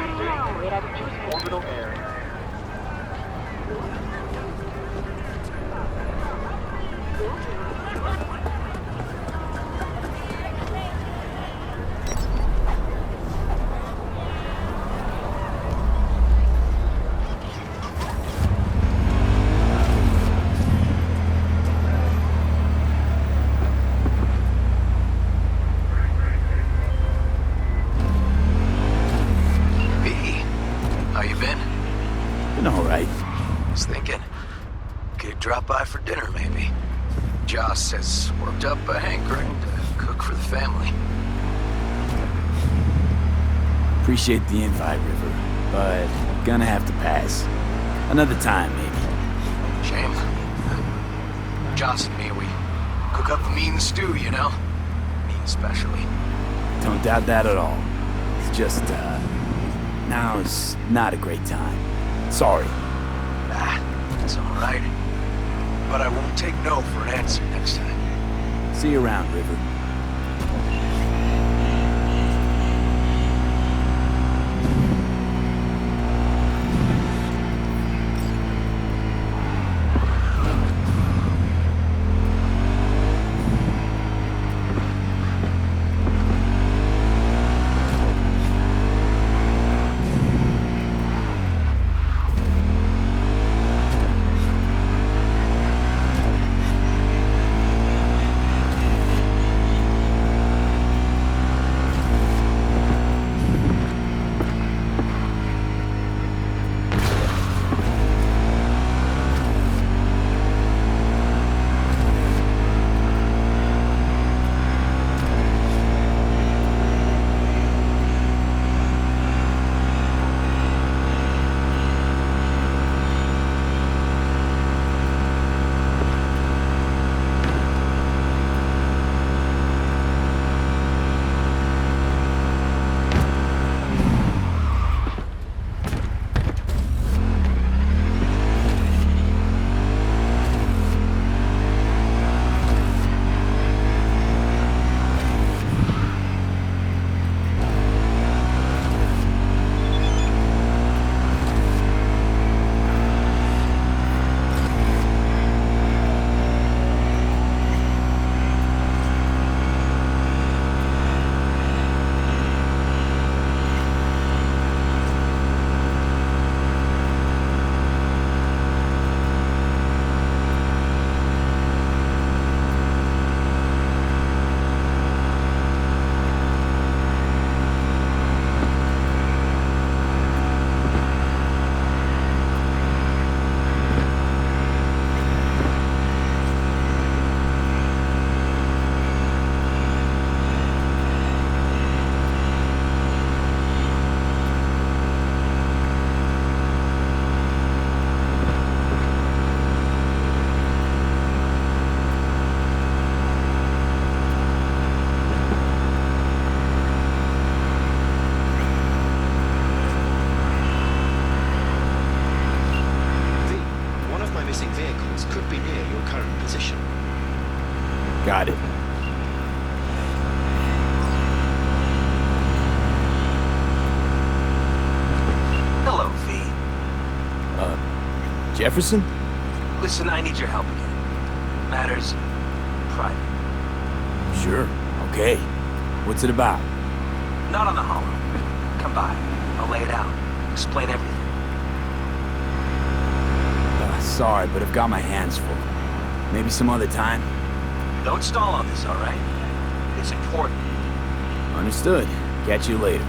Choose orbital air. Drop by for dinner, maybe. Joss has worked up a hankering to cook for the family. Appreciate the invite, River, but gonna have to pass. Another time, maybe. Shame. Joss and me, we cook up a mean stew, you know? Me especially. Don't doubt that at all. It's just, now is not a great time. Sorry. It's alright. But I won't take no for an answer next time. See you around, River. Got it. Hello, V. Jefferson? Listen, I need your help again. Matters private. Sure. Okay. What's it about? Not on the hollow. Come by. I'll lay it out. Explain everything. Sorry, but I've got my hands full. Maybe some other time? Don't stall on this, all right? It's important. Understood. Catch you later.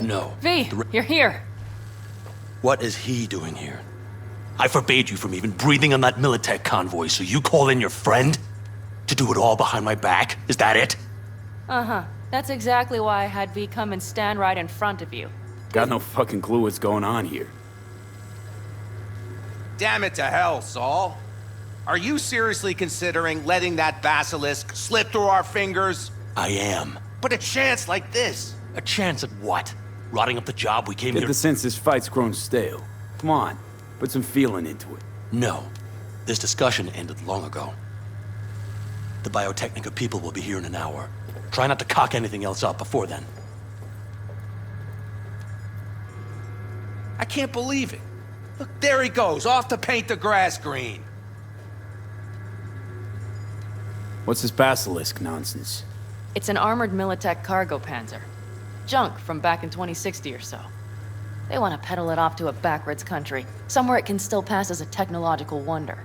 No. V, you're here. What is he doing here? I forbade you from even breathing on that Militech convoy, so you call in your friend? To do it all behind my back? Is that it? Uh-huh. That's exactly why I had V come and stand right in front of you. Got no fucking clue what's going on here. Damn it to hell, Saul. Are you seriously considering letting that basilisk slip through our fingers? I am. But a chance like this? A chance at what? Rotting up the job we came Get here... the sense this fight's grown stale. Come on, put some feeling into it. No. This discussion ended long ago. The Biotechnica people will be here in an hour. Try not to cock anything else up before then. I can't believe it. Look, there he goes, off to paint the grass green. What's this basilisk nonsense? It's an armored Militech cargo panzer. Junk from back in 2060 or so. They want to peddle it off to a backwards country, somewhere it can still pass as a technological wonder.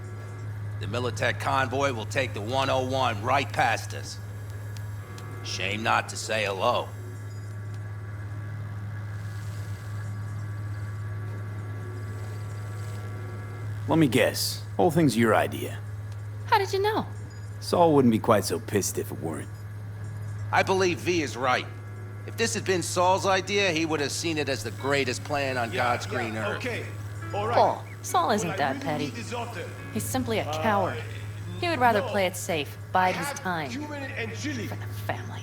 The Militech convoy will take the 101 right past us. Shame not to say hello. Let me guess. Whole thing's your idea. How did you know? Saul wouldn't be quite so pissed if it weren't. I believe V is right. If this had been Saul's idea, he would have seen it as the greatest plan on God's green earth. Okay. All right. Paul, Saul isn't What I that really petty. need is Arthur. He's simply a coward. He would rather play it safe, bide his time. Cumin and chili. For the family.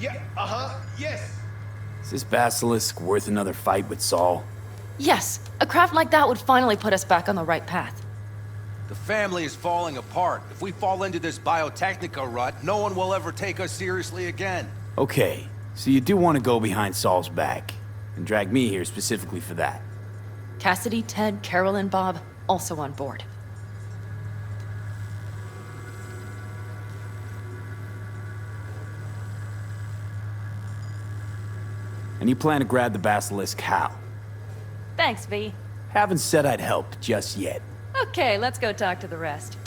Yeah, yes. Is this basilisk worth another fight with Saul? Yes, a craft like that would finally put us back on the right path. The family is falling apart. If we fall into this Biotechnica rut, no one will ever take us seriously again. Okay, so you do want to go behind Saul's back, and drag me here specifically for that. Cassidy, Ted, Carol, and Bob, also on board. And you plan to grab the basilisk how? Thanks, V. Haven't said I'd help just yet. Okay, let's go talk to the rest.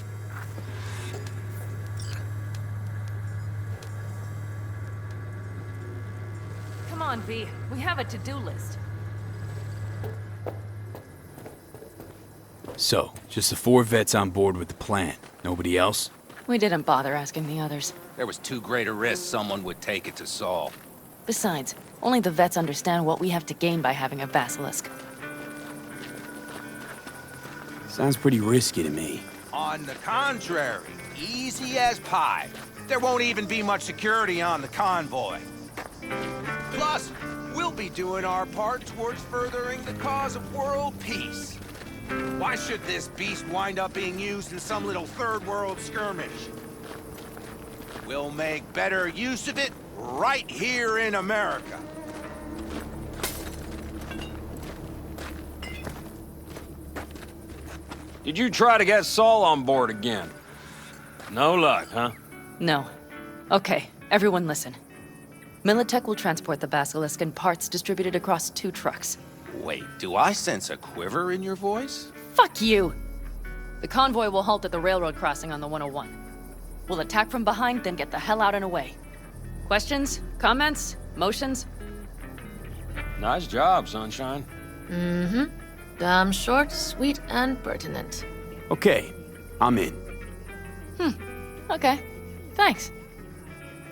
Come on, V. We have a to-do list. So, just the 4 vets on board with the plan. Nobody else? We didn't bother asking the others. There was too great a risk someone would take it to Saul. Besides, only the vets understand what we have to gain by having a basilisk. Sounds pretty risky to me. On the contrary, easy as pie. There won't even be much security on the convoy. Plus, we'll be doing our part towards furthering the cause of world peace. Why should this beast wind up being used in some little third world skirmish? We'll make better use of it right here in America. Did you try to get Saul on board again? No luck, huh? No. Okay, everyone listen. Militech will transport the basilisk in parts distributed across 2 trucks. Wait, do I sense a quiver in your voice? Fuck you! The convoy will halt at the railroad crossing on the 101. We'll attack from behind, then get the hell out and away. Questions? Comments? Motions? Nice job, Sunshine. Mm-hmm. Damn short, sweet, and pertinent. Okay, I'm in. Okay. Thanks.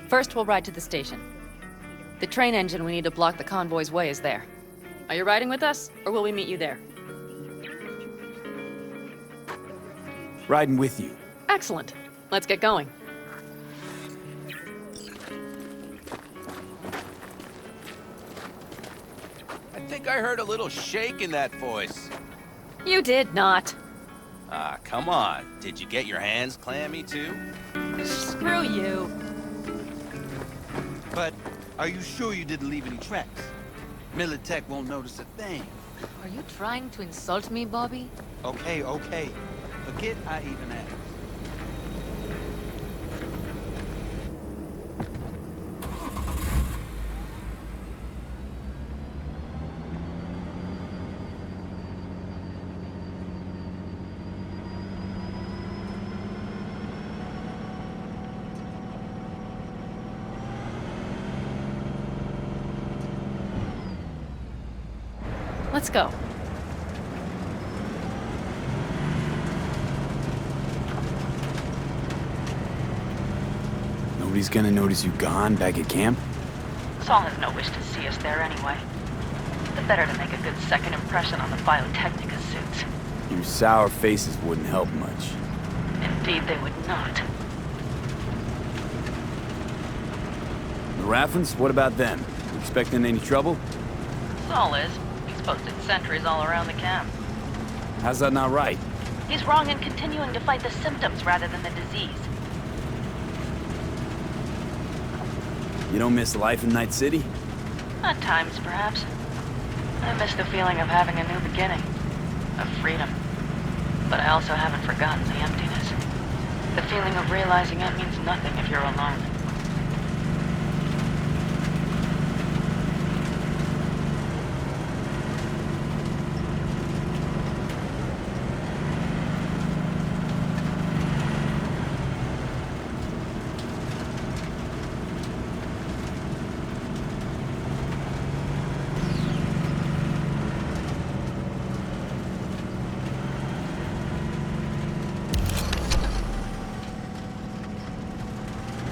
First, we'll ride to the station. The train engine we need to block the convoy's way is there. Are you riding with us, or will we meet you there? Riding with you. Excellent. Let's get going. I think I heard a little shake in that voice. You did not. Ah, come on. Did you get your hands clammy too? Screw you. But are you sure you didn't leave any tracks? Militech won't notice a thing. Are you trying to insult me, Bobby? Okay. Forget I even asked. Let's go. Nobody's gonna notice you gone back at camp? Saul has no wish to see us there anyway. The better to make a good second impression on the Biotechnica suits. Your sour faces wouldn't help much. Indeed, they would not. The Raffens, what about them? You expecting any trouble? Saul is. He's posted sentries all around the camp. How's that not right? He's wrong in continuing to fight the symptoms rather than the disease. You don't miss life in Night City? At times, perhaps. I miss the feeling of having a new beginning. Of freedom. But I also haven't forgotten the emptiness. The feeling of realizing it means nothing if you're alone.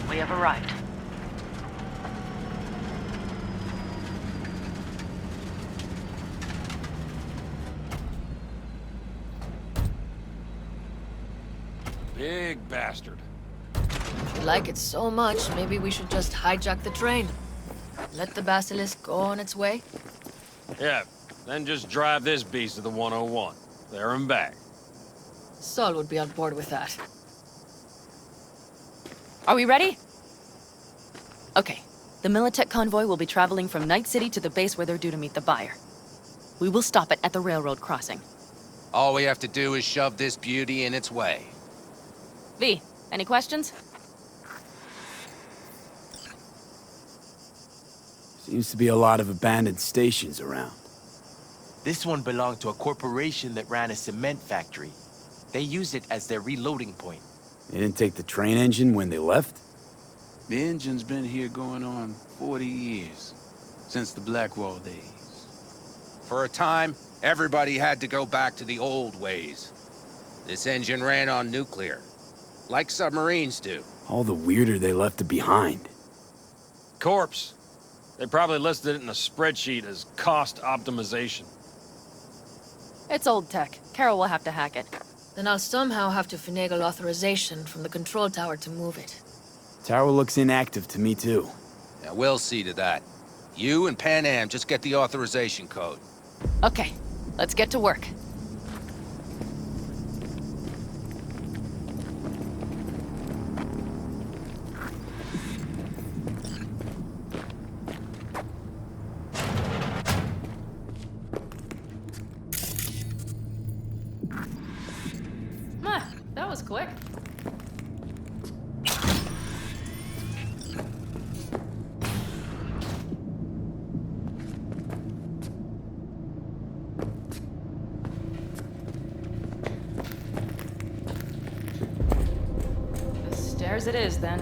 We have arrived. Big bastard. If you like it so much, maybe we should just hijack the train. Let the basilisk go on its way. Yeah, then just drive this beast to the 101. There and back. Saul would be on board with that. Are we ready? Okay. The Militech convoy will be traveling from Night City to the base where they're due to meet the buyer. We will stop it at the railroad crossing. All we have to do is shove this beauty in its way. V, any questions? Seems to be a lot of abandoned stations around. This one belonged to a corporation that ran a cement factory. They used it as their reloading point. They didn't take the train engine when they left? The engine's been here going on 40 years. Since the Blackwall days. For a time, everybody had to go back to the old ways. This engine ran on nuclear. Like submarines do. All the weirder they left it behind. Corpse. They probably listed it in a spreadsheet as cost optimization. It's old tech. Carol will have to hack it. Then I'll somehow have to finagle authorization from the control tower to move it. Tower looks inactive to me too. Yeah, we'll see to that. You and Pan Am just get the authorization code. Okay, let's get to work. That was quick. The stairs it is, then.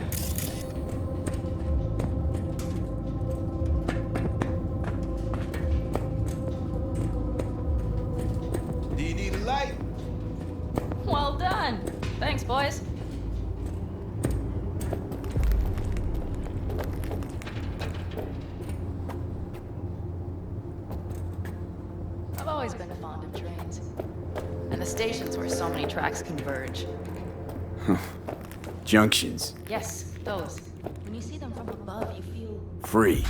Do you need a light? Well done. Thanks, boys. I've always been fond of trains. And the stations where so many tracks converge. Junctions. Yes, those. When you see them from above, you feel... Free.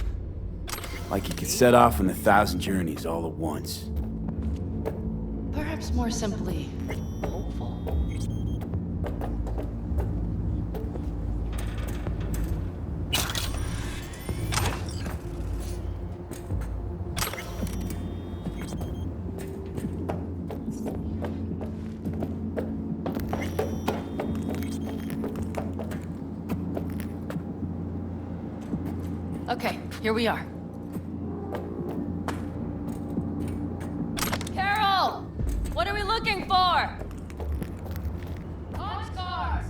Like you could set off on 1,000 journeys all at once. Perhaps more simply, hopeful. Okay, here we are. Carol! What are we looking for? Launch cards!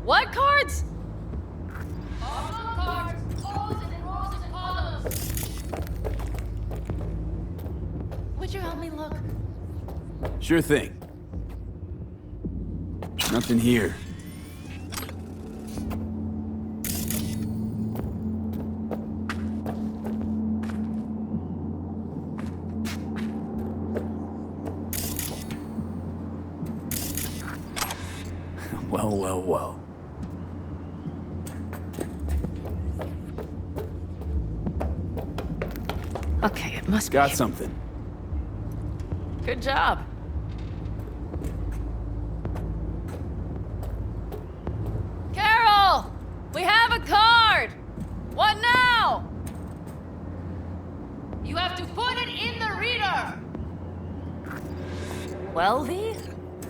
What cards? Auto cards! Rows and rows and columns! Could you help me look? Sure thing. Nothing here. Well. Okay, it must Got be. something. Good job. Carol! We have a card! What now? You have to put it in the reader! Well, V,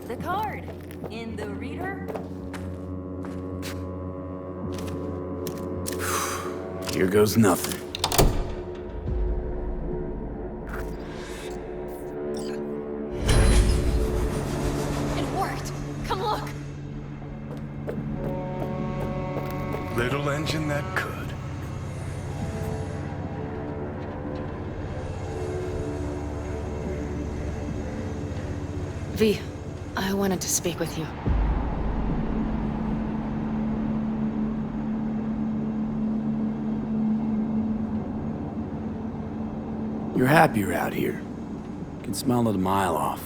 the card. In the reader? Here goes nothing. It worked! Come look! Little engine that could. V, I wanted to speak with you. You're happier out here. Can smell it a mile off.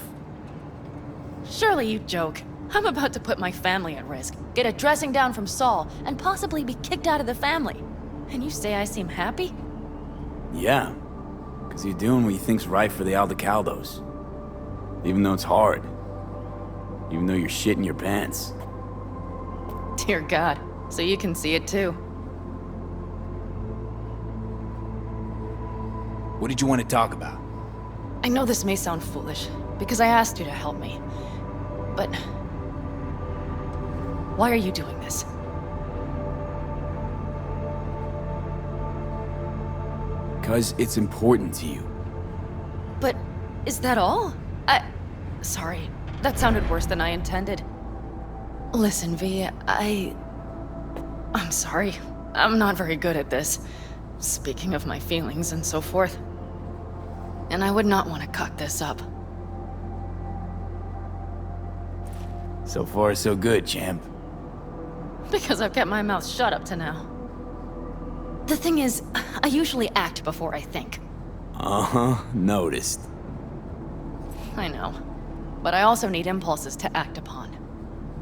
Surely you joke. I'm about to put my family at risk, get a dressing down from Saul, and possibly be kicked out of the family. And you say I seem happy? Yeah. Because you're doing what you think's right for the Aldecaldos. Even though it's hard. Even though you're shitting your pants. Dear God, so you can see it too. What did you want to talk about? I know this may sound foolish, because I asked you to help me. But... why are you doing this? Because it's important to you. But is that all? Sorry, that sounded worse than I intended. Listen, V, I'm sorry. I'm not very good at this. Speaking of my feelings and so forth. And I would not want to cock this up. So far, so good, champ. Because I've kept my mouth shut up to now. The thing is, I usually act before I think. Uh-huh, noticed. I know. But I also need impulses to act upon.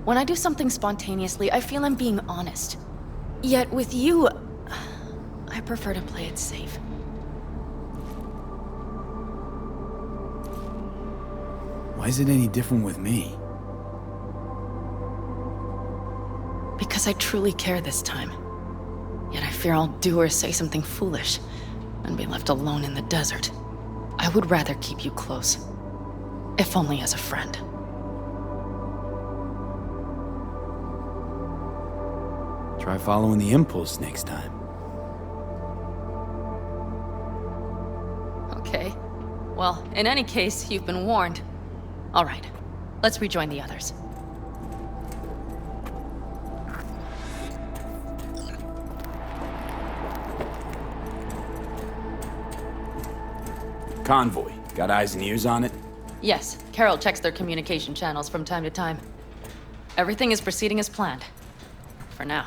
When I do something spontaneously, I feel I'm being honest. Yet with you, I prefer to play it safe. Why is it any different with me? Because I truly care this time. Yet I fear I'll do or say something foolish and be left alone in the desert. I would rather keep you close. If only as a friend. Try following the impulse next time. Okay. Well, in any case, you've been warned. All right. Let's rejoin the others. Convoy. Got eyes and ears on it? Yes, Carol checks their communication channels from time to time. Everything is proceeding as planned. For now.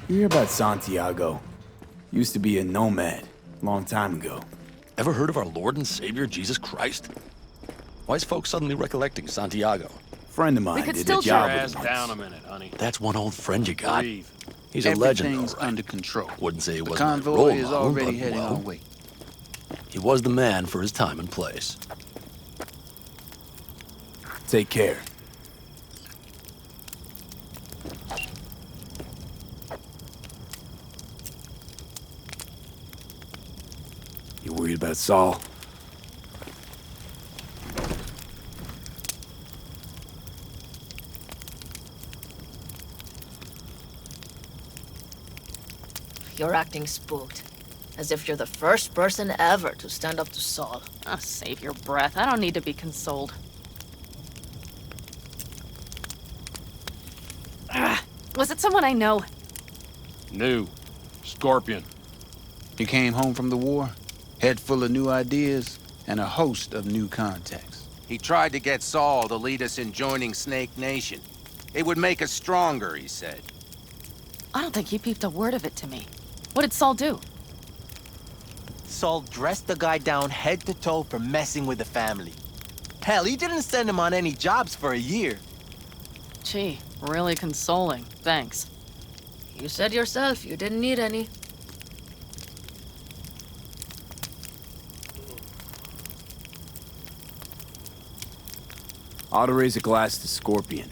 You hear about Santiago? Used to be a nomad, long time ago. Ever heard of our Lord and Savior, Jesus Christ? Why is folks suddenly recollecting Santiago? Friend of mine could did still a job Your with ass him down once. a minute, honey. That's one old friend you got. Breathe. He's a legend, Everything's all right. under control. Wouldn't say he The was my convoy role is model, already but, heading well, our way. he was the man for his time and place. Take care. You worried about Saul? You're acting spooked. As if you're the first person ever to stand up to Saul. Oh, save your breath. I don't need to be consoled. Was it someone I know? New. Scorpion. He came home from the war, head full of new ideas, and a host of new contacts. He tried to get Saul to lead us in joining Snake Nation. It would make us stronger, he said. I don't think he peeped a word of it to me. What did Saul do? Saul dressed the guy down head to toe for messing with the family. Hell, he didn't send him on any jobs for a year. Gee, really consoling. Thanks. You said yourself you didn't need any. Ought to raise a glass to Scorpion.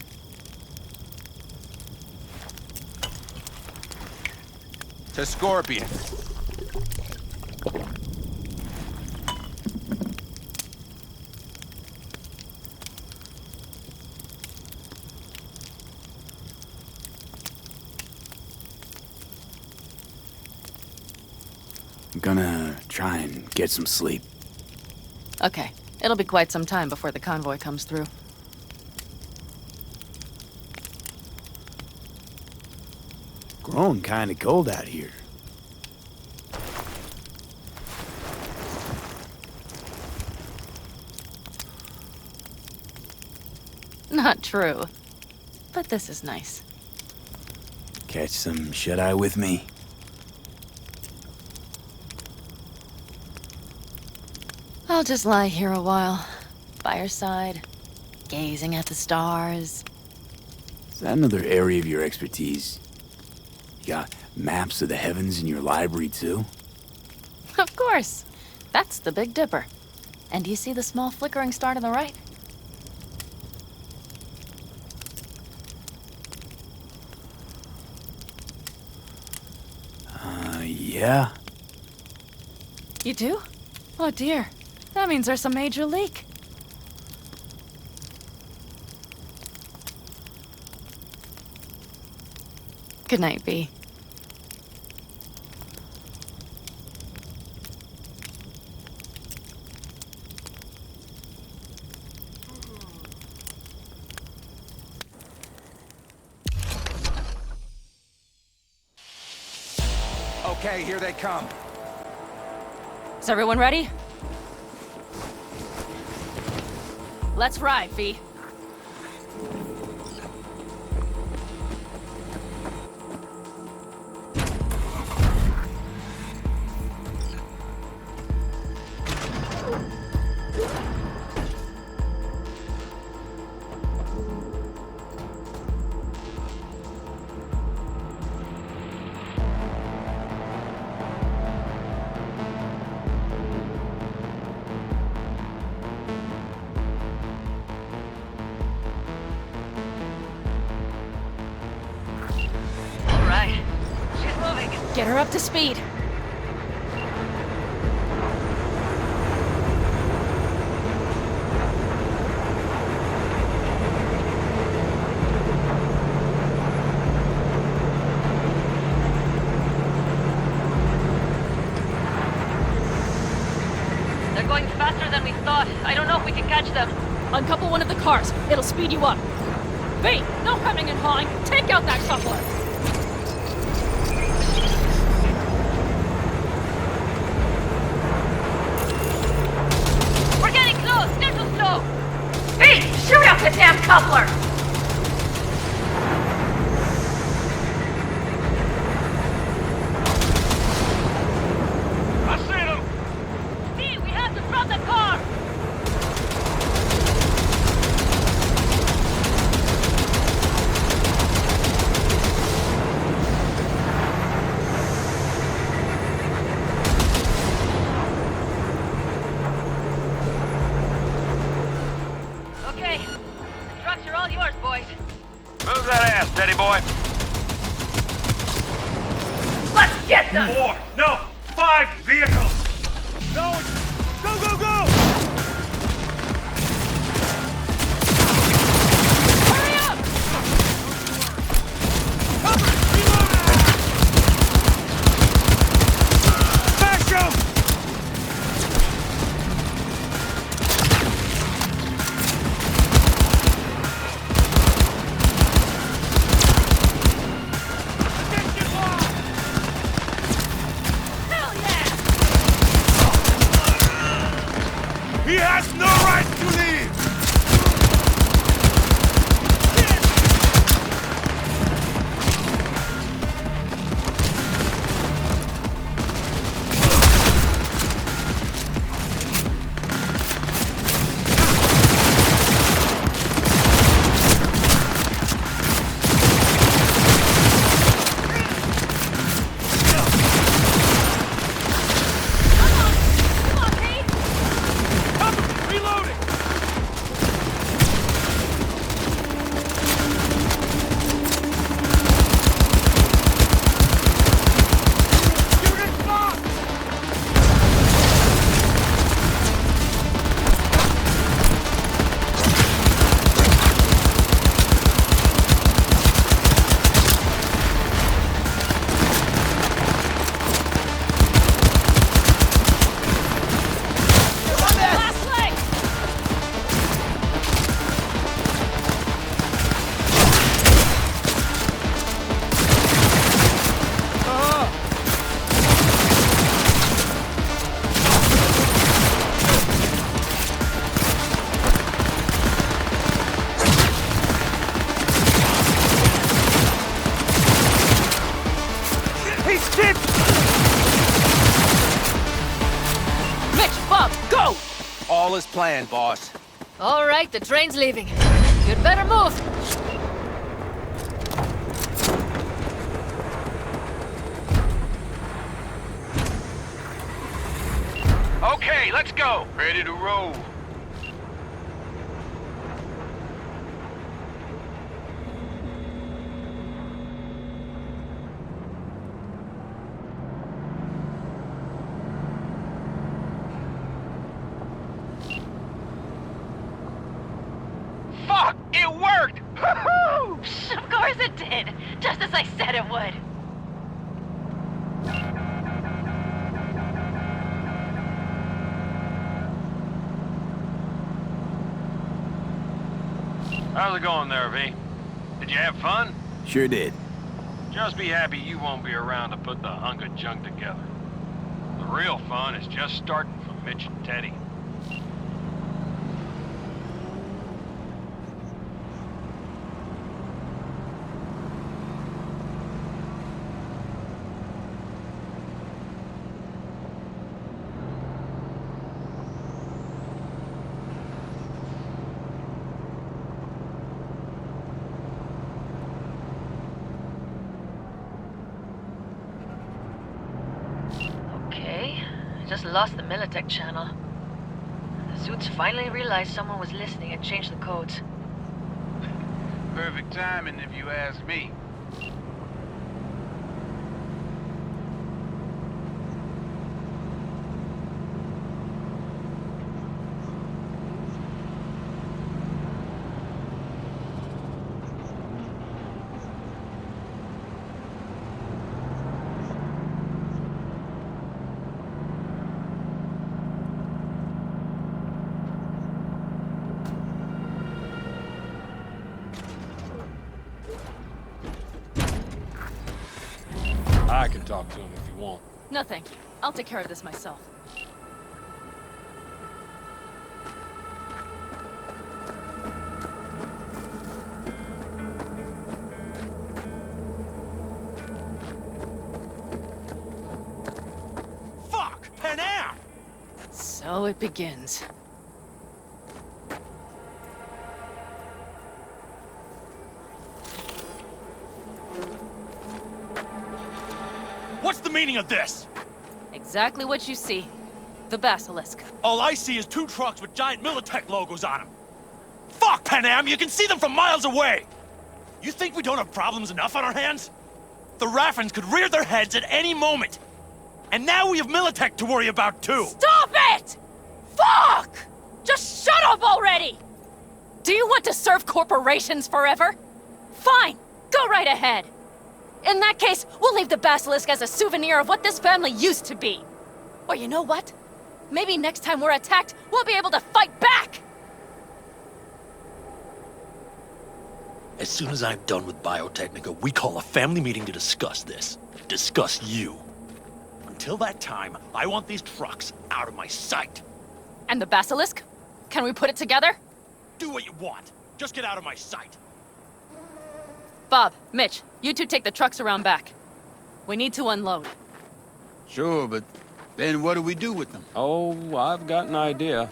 To Scorpion. I'm gonna try and get some sleep. Okay, it'll be quite some time before the convoy comes through. Growing kinda cold out here. Not true. But this is nice. Catch some shut-eye with me? I'll just lie here a while, by your side, gazing at the stars. Is that another area of your expertise? You got maps of the heavens in your library, too? Of course. That's the Big Dipper. And do you see the small flickering star to the right? Yeah? You do? Oh dear. That means there's a major leak. Good night, B. Okay, here they come. Is everyone ready? Let's ride, V. Get her up to speed. They're going faster than we thought. I don't know if we can catch them. Uncouple one of the cars. It'll speed you up. V, no hemming and hawing. Take out that coupler. We're getting close. They're too slow. V, shoot out the damn coupler. I see them! V, we have to drop the car. convoy. Let's get them! 4, no, 5 vehicles! No, go, go, go! Hurry up! Cover! Reload! Smash 'em! Hell yeah! He has no right to leave! Come on, Pete! Cover! Reloading! Unit lost! Last leg! He's hit! Mitch, Bob, go! All is planned, boss. All right, the train's leaving. You'd better move. Okay, let's go. Ready to roll. Fuck! It worked! Woohoo! Of course it did, just as I said it would. How's it going there, V? Did you have fun? Sure did. Just be happy you won't be around to put the hunk of junk together. The real fun is just starting for Mitch and Teddy. Okay, I just lost the Militech channel. The suits finally realized someone was listening and changed the codes. Perfect timing, if you ask me. I can talk to him if you want. No, thank you. I'll take care of this myself. Fuck! Panam! So it begins. What's the meaning of this? Exactly what you see. The basilisk. All I see is 2 trucks with giant Militech logos on them. Fuck, Panam! You can see them from miles away! You think we don't have problems enough on our hands? The Raffens could rear their heads at any moment. And now we have Militech to worry about too. Stop it! Fuck! Just shut up already! Do you want to serve corporations forever? Fine, go right ahead. In that case, we'll leave the basilisk as a souvenir of what this family used to be. Or you know what? Maybe next time we're attacked, we'll be able to fight back! As soon as I'm done with Biotechnica, we call a family meeting to discuss this. Discuss you. Until that time, I want these trucks out of my sight. And the basilisk? Can we put it together? Do what you want. Just get out of my sight. Bob, Mitch, you two take the trucks around back. We need to unload. Sure, but then what do we do with them? Oh, I've got an idea.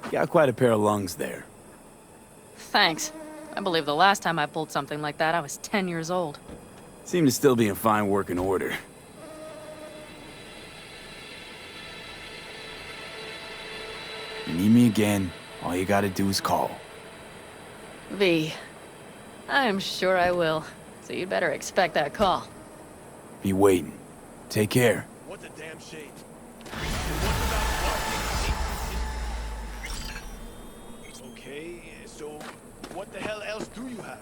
You got quite a pair of lungs there. Thanks. I believe the last time I pulled something like that, I was 10 years old. Seem to still be in fine working order. You need me again, all you gotta do is call. V. I am sure I will. So you better expect that call. Be waiting. Take care. What the damn shame. Okay, so what the hell else do you have?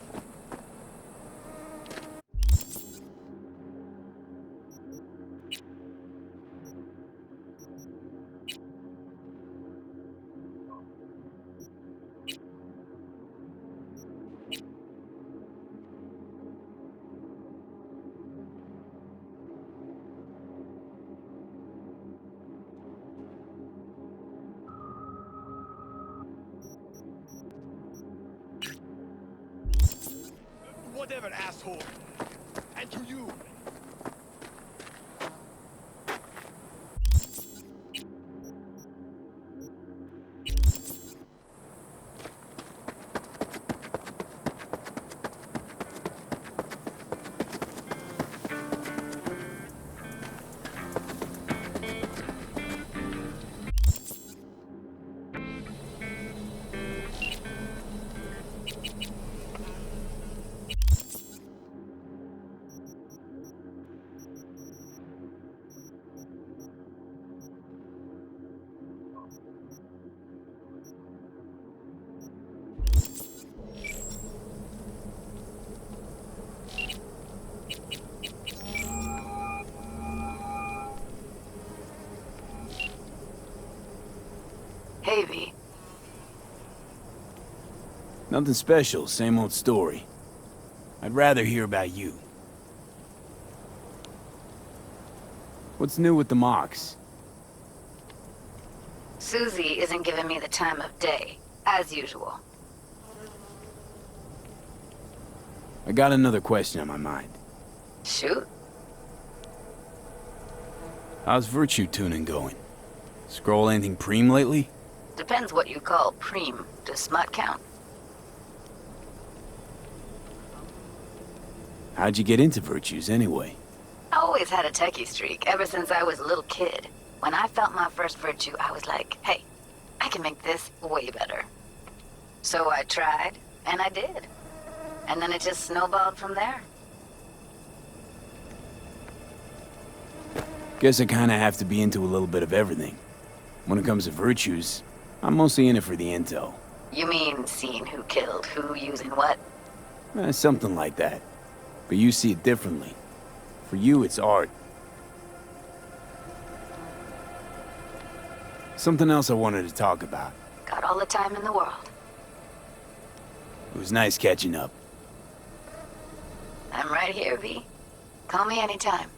Whatever, asshole. And to you. Hey, V. Nothing special, same old story. I'd rather hear about you. What's new with the mocks? Susie isn't giving me the time of day, as usual. I got another question on my mind. Shoot. How's virtue tuning going? Scroll anything preem lately? Depends what you call preem. Does smut count? How'd you get into virtues anyway? I always had a techie streak, ever since I was a little kid. When I felt my first virtue, I was like, hey, I can make this way better. So I tried, and I did. And then it just snowballed from there. Guess I kinda have to be into a little bit of everything. When it comes to virtues, I'm mostly in it for the intel. You mean seeing who killed who using what? Something like that. But you see it differently. For you, it's art. Something else I wanted to talk about. Got all the time in the world. It was nice catching up. I'm right here, V. Call me anytime.